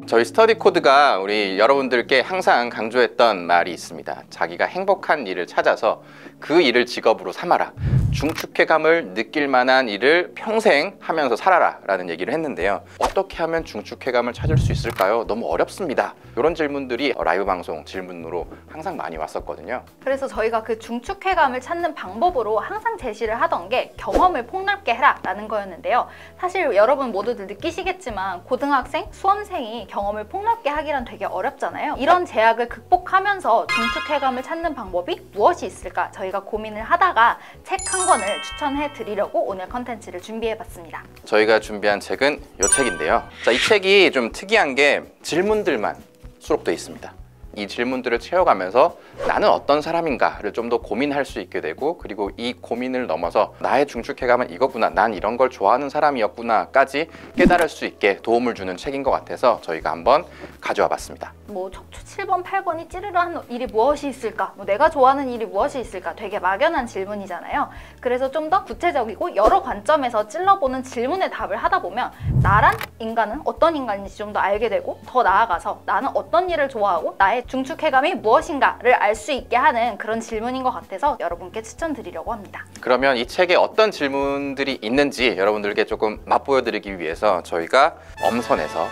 저희 스터디 코드가 우리 여러분들께 항상 강조했던 말이 있습니다. 자기가 행복한 일을 찾아서 그 일을 직업으로 삼아라. 중축회감을 느낄 만한 일을 평생 하면서 살아라 라는 얘기를 했는데요. 어떻게 하면 중축회감을 찾을 수 있을까요? 너무 어렵습니다. 이런 질문들이 라이브 방송 질문으로 항상 많이 왔었거든요. 그래서 저희가 그 중축회감을 찾는 방법으로 항상 제시를 하던 게 경험을 폭넓게 해라 라는 거였는데요. 사실 여러분 모두들 느끼시겠지만 고등학생, 수험생이 경험을 폭넓게 하기란 되게 어렵잖아요. 이런 제약을 극복하면서 중축회감을 찾는 방법이 무엇이 있을까 저희가 고민을 하다가 책 한 권을 추천해 드리려고 오늘 컨텐츠를 준비해 봤습니다. 저희가 준비한 책은 이 책인데요. 자, 이 책이 좀 특이한 게 질문들만 수록되어 있습니다. 이 질문들을 채워가면서 나는 어떤 사람인가를 좀 더 고민할 수 있게 되고, 그리고 이 고민을 넘어서 나의 중축회감은 이거구나, 난 이런 걸 좋아하는 사람이었구나 까지 깨달을 수 있게 도움을 주는 책인 것 같아서 저희가 한번 가져와 봤습니다. 뭐 척추 7번, 8번이 찌르르 하는 일이 무엇이 있을까? 뭐 내가 좋아하는 일이 무엇이 있을까? 되게 막연한 질문이잖아요. 그래서 좀 더 구체적이고 여러 관점에서 찔러보는 질문에 답을 하다 보면 나란 인간은 어떤 인간인지 좀 더 알게 되고, 더 나아가서 나는 어떤 일을 좋아하고 나의 중축회감이 무엇인가를 알 수 있게 하는 그런 질문인 것 같아서 여러분께 추천드리려고 합니다. 그러면 이 책에 어떤 질문들이 있는지 여러분들께 조금 맛보여드리기 위해서 저희가 엄선해서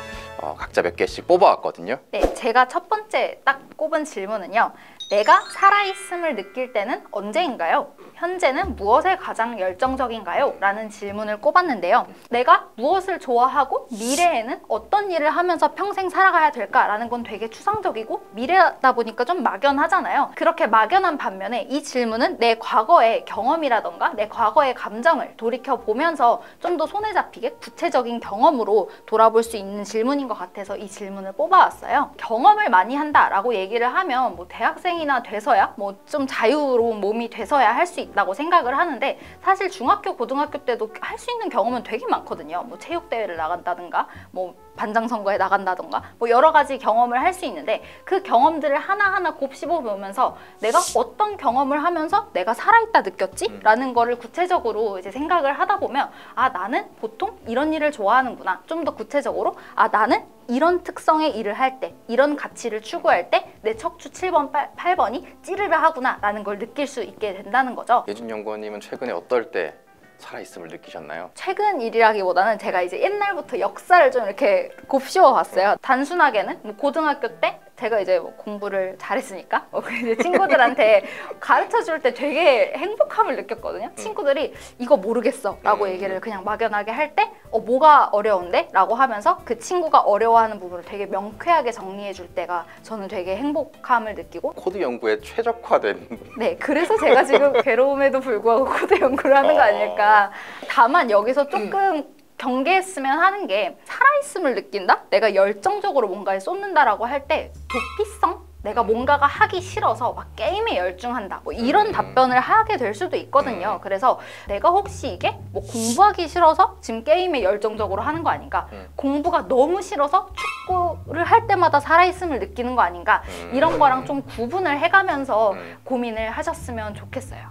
각자 몇 개씩 뽑아왔거든요. 네, 제가 첫 번째 딱 꼽은 질문은요. 내가 살아있음을 느낄 때는 언제인가요? 현재는 무엇에 가장 열정적인가요? 라는 질문을 꼽았는데요. 내가 무엇을 좋아하고 미래에는 어떤 일을 하면서 평생 살아가야 될까? 라는 건 되게 추상적이고 미래다 보니까 좀 막연하잖아요. 그렇게 막연한 반면에 이 질문은 내 과거의 경험이라던가 내 과거의 감정을 돌이켜보면서 좀 더 손에 잡히게 구체적인 경험으로 돌아볼 수 있는 질문인 것 같아서 이 질문을 뽑아왔어요. 경험을 많이 한다라고 얘기를 하면 뭐 대학생이나 돼서야 뭐 좀 자유로운 몸이 돼서야 할 수 있다고 생각을 하는데, 사실 중학교, 고등학교 때도 할 수 있는 경험은 되게 많거든요. 뭐 체육대회를 나간다든가 뭐 반장 선거에 나간다던가 뭐 여러 가지 경험을 할 수 있는데, 그 경험들을 하나하나 곱씹어 보면서 내가 어떤 경험을 하면서 내가 살아있다 느꼈지? 라는 거를 구체적으로 이제 생각을 하다 보면 아, 나는 보통 이런 일을 좋아하는구나. 좀 더 구체적으로 아, 나는 이런 특성의 일을 할 때, 이런 가치를 추구할 때 내 척추 7번, 8번이 찌르르 하구나 라는 걸 느낄 수 있게 된다는 거죠. 예준 연구원님은 최근에 어떨 때 살아있음을 느끼셨나요? 최근 일이라기보다는 제가 이제 옛날부터 역사를 좀 이렇게 곱씹어 봤어요. 단순하게는 뭐 고등학교 때 제가 이제 뭐 공부를 잘했으니까 이제 친구들한테 가르쳐 줄 때 되게 행복함을 느꼈거든요. 친구들이 이거 모르겠어 라고 얘기를 그냥 막연하게 할 때 뭐가 어려운데? 라고 하면서 그 친구가 어려워하는 부분을 되게 명쾌하게 정리해 줄 때가 저는 되게 행복함을 느끼고, 코드 연구에 최적화된 네, 그래서 제가 지금 괴로움에도 불구하고 코드 연구를 하는 거 아닐까. 다만 여기서 조금 경계했으면 하는 게, 살아있음을 느낀다? 내가 열정적으로 뭔가에 쏟는다라고 할 때 도피성? 내가 뭔가가 하기 싫어서 막 게임에 열중한다, 뭐 이런 답변을 하게 될 수도 있거든요. 그래서 내가 혹시 이게 뭐 공부하기 싫어서 지금 게임에 열정적으로 하는 거 아닌가, 공부가 너무 싫어서 축구를 할 때마다 살아있음을 느끼는 거 아닌가, 이런 거랑 좀 구분을 해가면서 고민을 하셨으면 좋겠어요.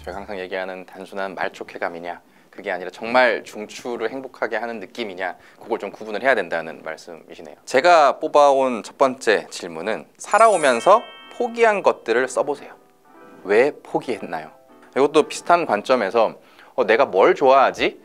제가 항상 얘기하는 단순한 말초쾌감이냐, 그게 아니라 정말 중추를 행복하게 하는 느낌이냐, 그걸 좀 구분을 해야 된다는 말씀이시네요. 제가 뽑아온 첫 번째 질문은 살아오면서 포기한 것들을 써보세요. 왜 포기했나요? 이것도 비슷한 관점에서 내가 뭘 좋아하지?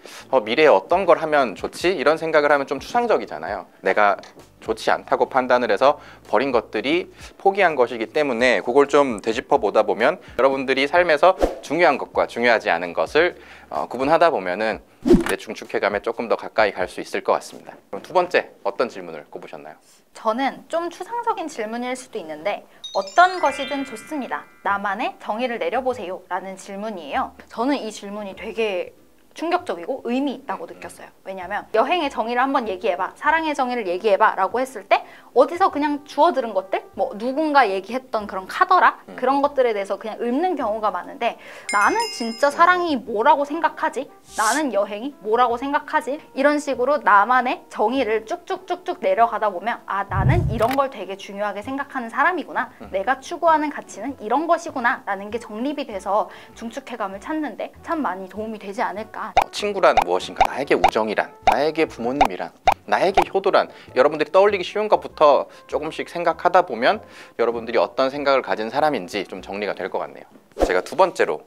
미래에 어떤 걸 하면 좋지? 이런 생각을 하면 좀 추상적이잖아요. 내가 좋지 않다고 판단을 해서 버린 것들이 포기한 것이기 때문에 그걸 좀 되짚어 보다 보면 여러분들이 삶에서 중요한 것과 중요하지 않은 것을 구분하다 보면은 내 중축회감에 조금 더 가까이 갈 수 있을 것 같습니다. 그럼 두 번째 어떤 질문을 꼽으셨나요? 저는 좀 추상적인 질문일 수도 있는데, 어떤 것이든 좋습니다. 나만의 정의를 내려보세요 라는 질문이에요. 저는 이 질문이 되게 충격적이고 의미 있다고 느꼈어요. 왜냐면 여행의 정의를 한번 얘기해봐, 사랑의 정의를 얘기해봐 라고 했을 때 어디서 그냥 주워 들은 것들, 뭐 누군가 얘기했던 그런 카더라 그런 것들에 대해서 그냥 읊는 경우가 많은데 나는 진짜 사랑이 뭐라고 생각하지? 나는 여행이 뭐라고 생각하지? 이런 식으로 나만의 정의를 쭉쭉쭉쭉 내려가다 보면 아 나는 이런 걸 되게 중요하게 생각하는 사람이구나. 내가 추구하는 가치는 이런 것이구나 라는 게 정립이 돼서 중축해감을 찾는데 참 많이 도움이 되지 않을까. 친구란 무엇인가? 나에게 우정이란, 나에게 부모님이란, 나에게 효도란, 여러분들이 떠올리기 쉬운 것부터 조금씩 생각하다 보면 여러분들이 어떤 생각을 가진 사람인지 좀 정리가 될 것 같네요. 제가 두 번째로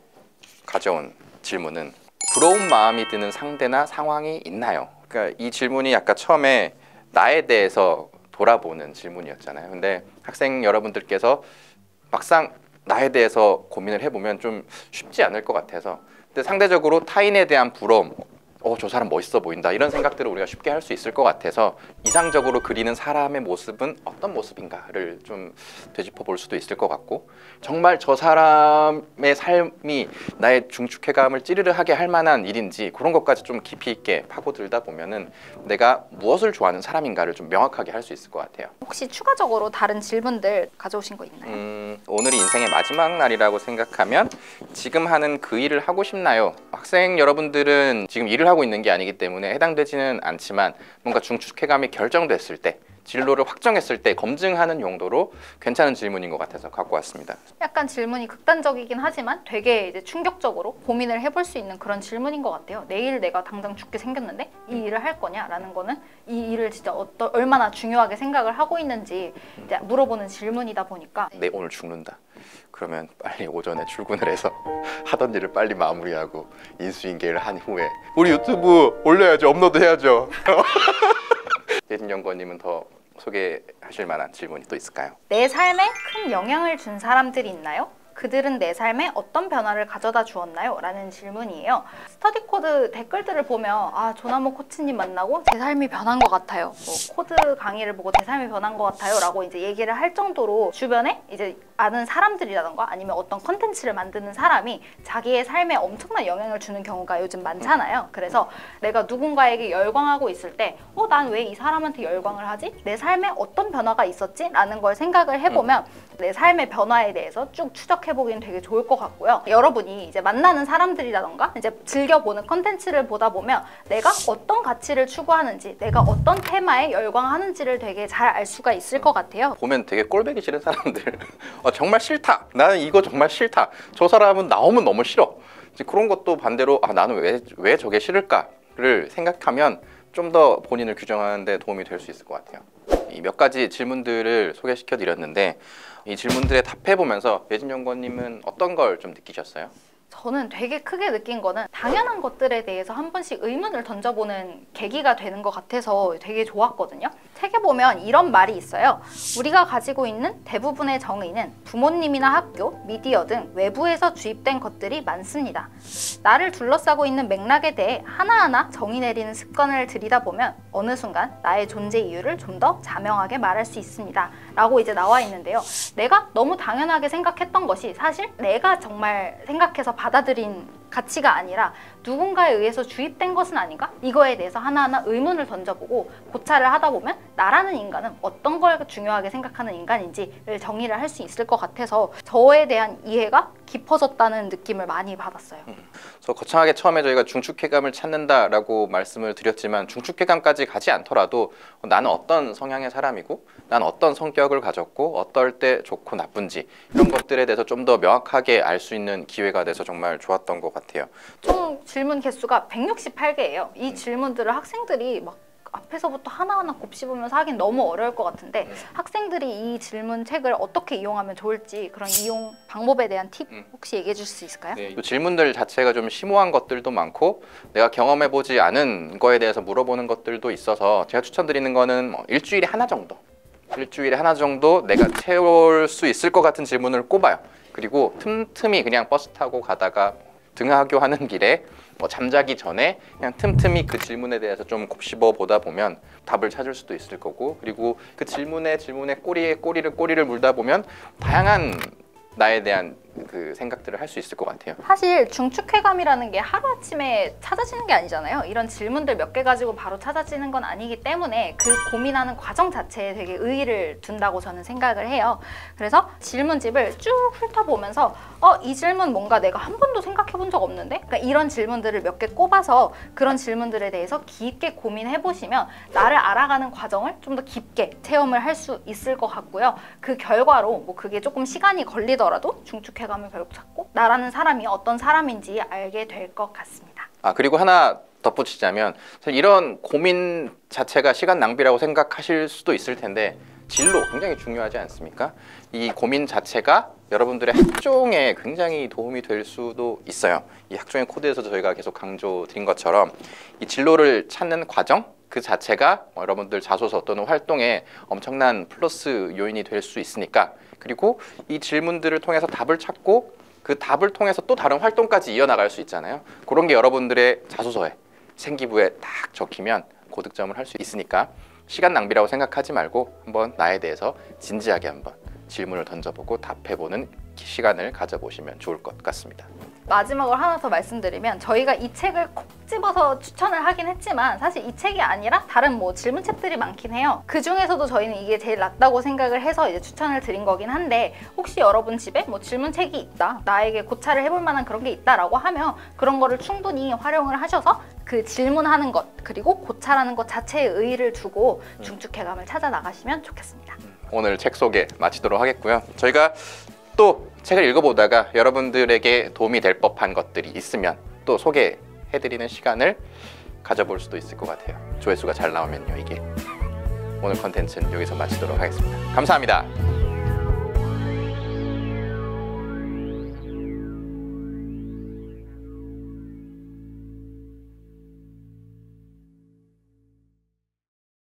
가져온 질문은 부러운 마음이 드는 상대나 상황이 있나요? 그러니까 이 질문이 아까 처음에 나에 대해서 돌아보는 질문이었잖아요. 근데 학생 여러분들께서 막상 나에 대해서 고민을 해보면 좀 쉽지 않을 것 같아서, 근데 상대적으로 타인에 대한 부러움, 저 사람 멋있어 보인다, 이런 생각들을 우리가 쉽게 할 수 있을 것 같아서 이상적으로 그리는 사람의 모습은 어떤 모습인가를 좀 되짚어 볼 수도 있을 것 같고, 정말 저 사람의 삶이 나의 중축해감을 찌르르하게 할 만한 일인지 그런 것까지 좀 깊이 있게 파고들다 보면은 내가 무엇을 좋아하는 사람인가를 좀 명확하게 할 수 있을 것 같아요. 혹시 추가적으로 다른 질문들 가져오신 거 있나요? 오늘이 인생의 마지막 날이라고 생각하면 지금 하는 그 일을 하고 싶나요? 학생 여러분들은 지금 일을 하고 있는 게 아니기 때문에 해당되지는 않지만 뭔가 중축해감이 결정됐을 때, 진로를 확정했을 때 검증하는 용도로 괜찮은 질문인 것 같아서 갖고 왔습니다. 약간 질문이 극단적이긴 하지만 되게 이제 충격적으로 고민을 해볼 수 있는 그런 질문인 것 같아요. 내일 내가 당장 죽게 생겼는데 이 일을 할 거냐라는 거는 이 일을 진짜 얼마나 중요하게 생각을 하고 있는지 이제 물어보는 질문이다 보니까 네, 오늘 죽는다. 그러면 빨리 오전에 출근을 해서 하던 일을 빨리 마무리하고 인수인계를 한 후에 우리 유튜브 올려야죠. 업로드해야죠. 예진연구원님은 더 소개하실 만한 질문이 또 있을까요? 내 삶에 큰 영향을 준 사람들이 있나요? 그들은 내 삶에 어떤 변화를 가져다 주었나요? 라는 질문이에요. 스터디 코드 댓글들을 보면 조나모 코치님 만나고 제 삶이 변한 것 같아요. 뭐 코드 강의를 보고 제 삶이 변한 것 같아요 라고 이제 얘기를 할 정도로 주변에 이제 아는 사람들이라던가 아니면 어떤 컨텐츠를 만드는 사람이 자기의 삶에 엄청난 영향을 주는 경우가 요즘 많잖아요. 그래서 내가 누군가에게 열광하고 있을 때 난 왜 이 사람한테 열광을 하지? 내 삶에 어떤 변화가 있었지? 라는 걸 생각을 해보면 내 삶의 변화에 대해서 쭉 추적해보기는 되게 좋을 것 같고요. 여러분이 이제 만나는 사람들이라던가 이제 즐겨보는 컨텐츠를 보다 보면 내가 어떤 가치를 추구하는지, 내가 어떤 테마에 열광하는지를 되게 잘 알 수가 있을 것 같아요. 보면 되게 꼴보기 싫은 사람들 정말 싫다, 나는 이거 정말 싫다, 저 사람은 나오면 너무 싫어, 이제 그런 것도 반대로 나는 왜 저게 싫을까를 생각하면 좀 더 본인을 규정하는 데 도움이 될 수 있을 것 같아요. 이 몇 가지 질문들을 소개시켜 드렸는데 이 질문들에 답해 보면서 예진연구원님은 어떤 걸 좀 느끼셨어요? 저는 되게 크게 느낀 거는 당연한 것들에 대해서 한 번씩 의문을 던져보는 계기가 되는 것 같아서 되게 좋았거든요. 책에 보면 이런 말이 있어요. 우리가 가지고 있는 대부분의 정의는 부모님이나 학교, 미디어 등 외부에서 주입된 것들이 많습니다. 나를 둘러싸고 있는 맥락에 대해 하나하나 정의 내리는 습관을 들이다보면 어느 순간 나의 존재 이유를 좀 더 자명하게 말할 수 있습니다. 라고 이제 나와 있는데요. 내가 너무 당연하게 생각했던 것이 사실 내가 정말 생각해서 받아들인 가치가 아니라 누군가에 의해서 주입된 것은 아닌가? 이거에 대해서 하나하나 의문을 던져보고 고찰을 하다 보면 나라는 인간은 어떤 걸 중요하게 생각하는 인간인지를 정의를 할 수 있을 것 같아서 저에 대한 이해가 깊어졌다는 느낌을 많이 받았어요. 그래서 거창하게 처음에 저희가 중축해감을 찾는다라고 말씀을 드렸지만 중축해감까지 가지 않더라도 나는 어떤 성향의 사람이고 난 어떤 성격을 가졌고 어떨 때 좋고 나쁜지 이런 것들에 대해서 좀 더 명확하게 알 수 있는 기회가 돼서 정말 좋았던 것 같아요. 총 질문 개수가 168개예요. 이 질문들을 학생들이 막 앞에서부터 하나하나 곱씹으면서 하긴 너무 어려울 것 같은데 학생들이 이 질문책을 어떻게 이용하면 좋을지 그런 이용 방법에 대한 팁 혹시 얘기해 줄 수 있을까요? 네, 또 질문들 자체가 좀 심오한 것들도 많고 내가 경험해보지 않은 거에 대해서 물어보는 것들도 있어서 제가 추천드리는 거는 일주일에 하나 정도 내가 채울 수 있을 것 같은 질문을 꼽아요. 그리고 틈틈이 그냥 버스 타고 가다가 등하교 하는 길에 잠자기 전에 그냥 틈틈이 그 질문에 대해서 좀 곱씹어 보다 보면 답을 찾을 수도 있을 거고, 그리고 그 질문에 꼬리를 물다 보면 다양한 나에 대한 그 생각들을 할 수 있을 것 같아요. 사실 중축회감이라는 게 하루아침에 찾아지는 게 아니잖아요. 이런 질문들 몇 개 가지고 바로 찾아지는 건 아니기 때문에 그 고민하는 과정 자체에 되게 의의를 둔다고 저는 생각을 해요. 그래서 질문집을 쭉 훑어보면서 이 질문 뭔가 내가 한 번도 생각해 본 적 없는데? 그러니까 이런 질문들을 몇 개 꼽아서 그런 질문들에 대해서 깊게 고민해 보시면 나를 알아가는 과정을 좀 더 깊게 체험을 할 수 있을 것 같고요. 그 결과로 뭐 그게 조금 시간이 걸리더라도 중축회감을 결국 찾고 나라는 사람이 어떤 사람인지 알게 될 것 같습니다. 그리고 하나 덧붙이자면 사실 이런 고민 자체가 시간 낭비라고 생각하실 수도 있을 텐데 진로 굉장히 중요하지 않습니까? 이 고민 자체가 여러분들의 학종에 굉장히 도움이 될 수도 있어요. 이 학종의 코드에서도 저희가 계속 강조드린 것처럼 이 진로를 찾는 과정 그 자체가 여러분들 자소서 또는 활동에 엄청난 플러스 요인이 될 수 있으니까, 그리고 이 질문들을 통해서 답을 찾고 그 답을 통해서 또 다른 활동까지 이어나갈 수 있잖아요. 그런 게 여러분들의 자소서에 생기부에 딱 적히면 고득점을 할 수 있으니까 시간 낭비라고 생각하지 말고 한번 나에 대해서 진지하게 한번 질문을 던져보고 답해보는 시간을 가져보시면 좋을 것 같습니다. 마지막으로 하나 더 말씀드리면 저희가 이 책을 콕 집어서 추천을 하긴 했지만 사실 이 책이 아니라 다른 뭐 질문책들이 많긴 해요. 그 중에서도 저희는 이게 제일 낫다고 생각을 해서 이제 추천을 드린 거긴 한데, 혹시 여러분 집에 뭐 질문책이 있다, 나에게 고찰을 해볼 만한 그런 게 있다라고 하면 그런 거를 충분히 활용을 하셔서 그 질문하는 것 그리고 고찰하는 것 자체에 의의를 두고 중축회감을 찾아 나가시면 좋겠습니다. 오늘 책 소개 마치도록 하겠고요. 저희가 또 책을 읽어보다가 여러분들에게 도움이 될 법한 것들이 있으면 또 소개해드리는 시간을 가져볼 수도 있을 것 같아요. 조회수가 잘 나오면요. 이게 오늘 컨텐츠는 여기서 마치도록 하겠습니다. 감사합니다.